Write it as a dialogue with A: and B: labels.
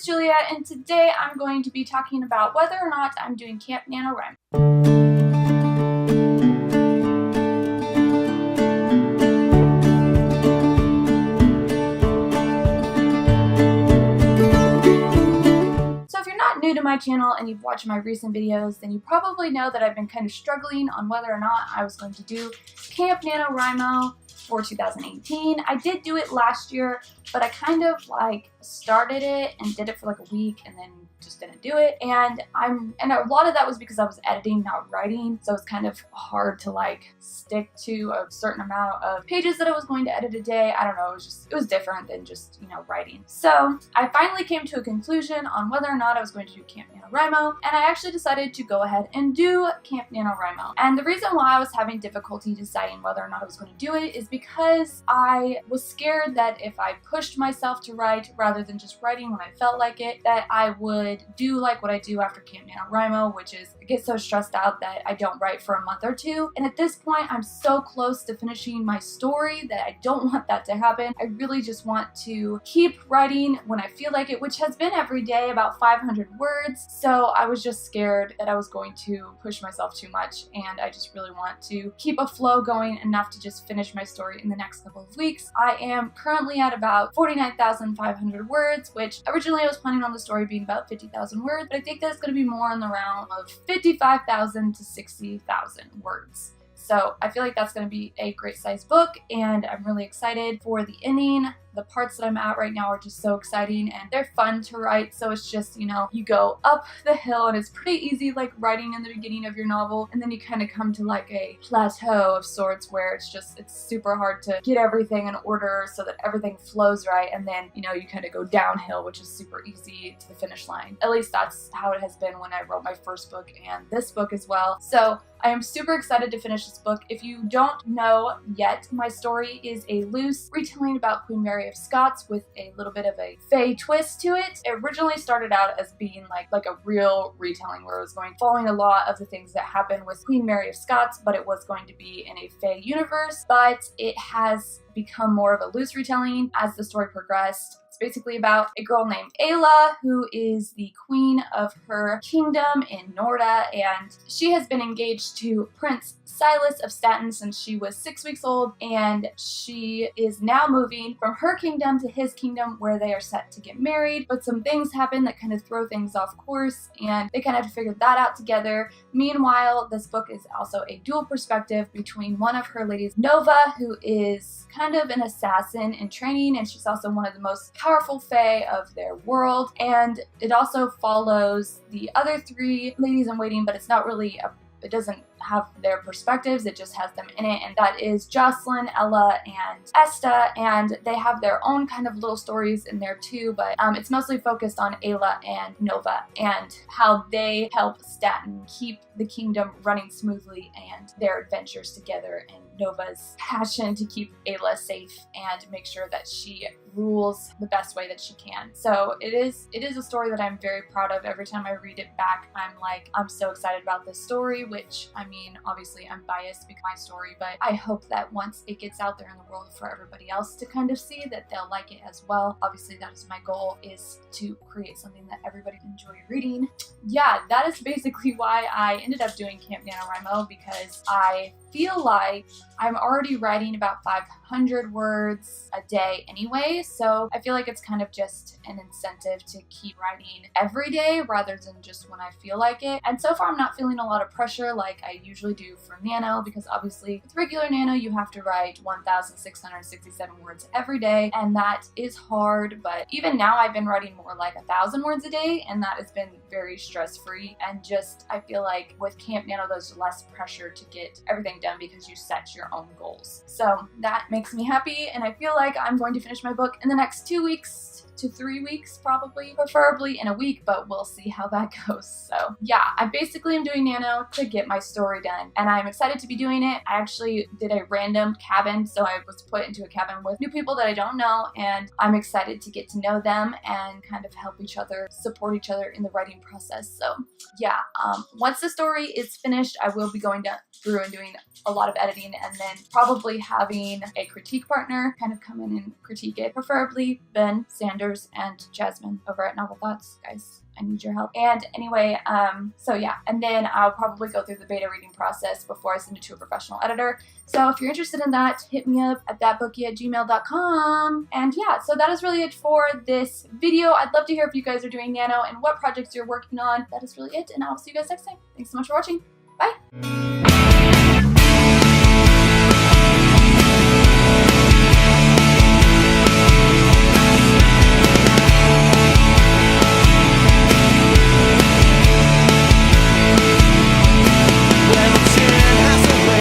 A: Julia, and today I'm going to be talking about whether or not I'm doing Camp NaNoWriMo. So if you're not new to my channel and you've watched my recent videos, then you probably know that I've been kind of struggling on whether or not I was going to do Camp NaNoWriMo for 2018. I did do it last year, but I kind of like started it and did it for like a week and then just didn't do it. And a lot of that was because I was editing, not writing. So it's kind of hard to like stick to a certain amount of pages that I was going to edit a day. I don't know, it was different than just, you know, writing. So I finally came to a conclusion on whether or not I was going to do Camp NaNoWriMo, and I actually decided to go ahead and do Camp NaNoWriMo. And the reason why I was having difficulty deciding whether or not I was going to do it is because I was scared that if I pushed myself to write rather than just writing when I felt like it, that I would do like what I do after Camp NaNoWriMo, which is I get so stressed out that I don't write for a month or two. And at this point, I'm so close to finishing my story that I don't want that to happen. I really just want to keep writing when I feel like it, which has been every day, about 500 words. So I was just scared that I was going to push myself too much, and I just really want to keep a flow going enough to just finish my story in the next couple of weeks. I am currently at about 49,500 words, which originally I was planning on the story being about 50,000 words, but I think that's going to be more in the round of 55,000 to 60,000 words. So I feel like that's going to be a great size book, and I'm really excited for the ending. The parts that I'm at right now are just so exciting and they're fun to write. So it's just, you know, you go up the hill and it's pretty easy like writing in the beginning of your novel, and then you kind of come to like a plateau of sorts where it's super hard to get everything in order so that everything flows right, and then, you know, you kind of go downhill, which is super easy to the finish line. At least that's how it has been when I wrote my first book and this book as well. So I am super excited to finish this book. If you don't know yet, my story is a loose retelling about Queen Mary of Scots with a little bit of a fae twist to it. It originally started out as being like a real retelling where it was following a lot of the things that happened with Queen Mary of Scots, but it was going to be in a fae universe. But it has become more of a loose retelling as the story progressed. It's basically about a girl named Ayla, who is the queen of her kingdom in Norda, and she has been engaged to Prince Silas of Stettin since she was 6 weeks old, and she is now moving from her kingdom to his kingdom where they are set to get married. But some things happen that kind of throw things off course, and they kind of have to figure that out together. Meanwhile, this book is also a dual perspective between one of her ladies, Nova, who is kind of an assassin in training, and she's also one of the most powerful fae of their world. And it also follows the other three ladies in waiting, but it's not really it doesn't have their perspectives, it just has them in it, and that is Jocelyn, Ella, and Esta, and they have their own kind of little stories in there too, but it's mostly focused on Ayla and Nova and how they help Stettin keep the kingdom running smoothly and their adventures together, and Nova's passion to keep Ayla safe and make sure that she rules the best way that she can. So it is a story that I'm very proud of. Every time I read it back, I'm so excited about this story, which, I mean, obviously I'm biased because my story, but I hope that once it gets out there in the world for everybody else to kind of see, that they'll like it as well. Obviously that is my goal, is to create something that everybody can enjoy reading. Yeah, that is basically why I ended up doing Camp NaNoWriMo, because I feel like I'm already writing about 500 words a day anyway, so I feel like it's kind of just an incentive to keep writing every day rather than just when I feel like it. And so far I'm not feeling a lot of pressure like I usually do for Nano, because obviously with regular Nano you have to write 1,667 words every day, and that is hard. But even now I've been writing more like 1,000 words a day, and that has been very stress-free, and just I feel like with Camp Nano there's less pressure to get everything done because you set your own goals. So that makes me happy, and I feel like I'm going to finish my book in the next 2 weeks to 3 weeks, probably, preferably in a week, but we'll see how that goes. So yeah, I basically am doing Nano to get my story done, and I'm excited to be doing it. I actually did a random cabin, so I was put into a cabin with new people that I don't know, and I'm excited to get to know them and kind of help each other, support each other in the writing process. So yeah, once the story is finished, I will be going through and doing a lot of editing, and then probably having a critique partner kind of come in and critique it, preferably Ben Sanders, authors and Jasmine over at Novel Thoughts. Guys, I need your help. And anyway, so yeah, and then I'll probably go through the beta reading process before I send it to a professional editor. So if you're interested in that, hit me up at thatbookie@gmail.com. And yeah, so that is really it for this video. I'd love to hear if you guys are doing Nano and what projects you're working on. That is really it, and I'll see you guys next time. Thanks so much for watching. Bye!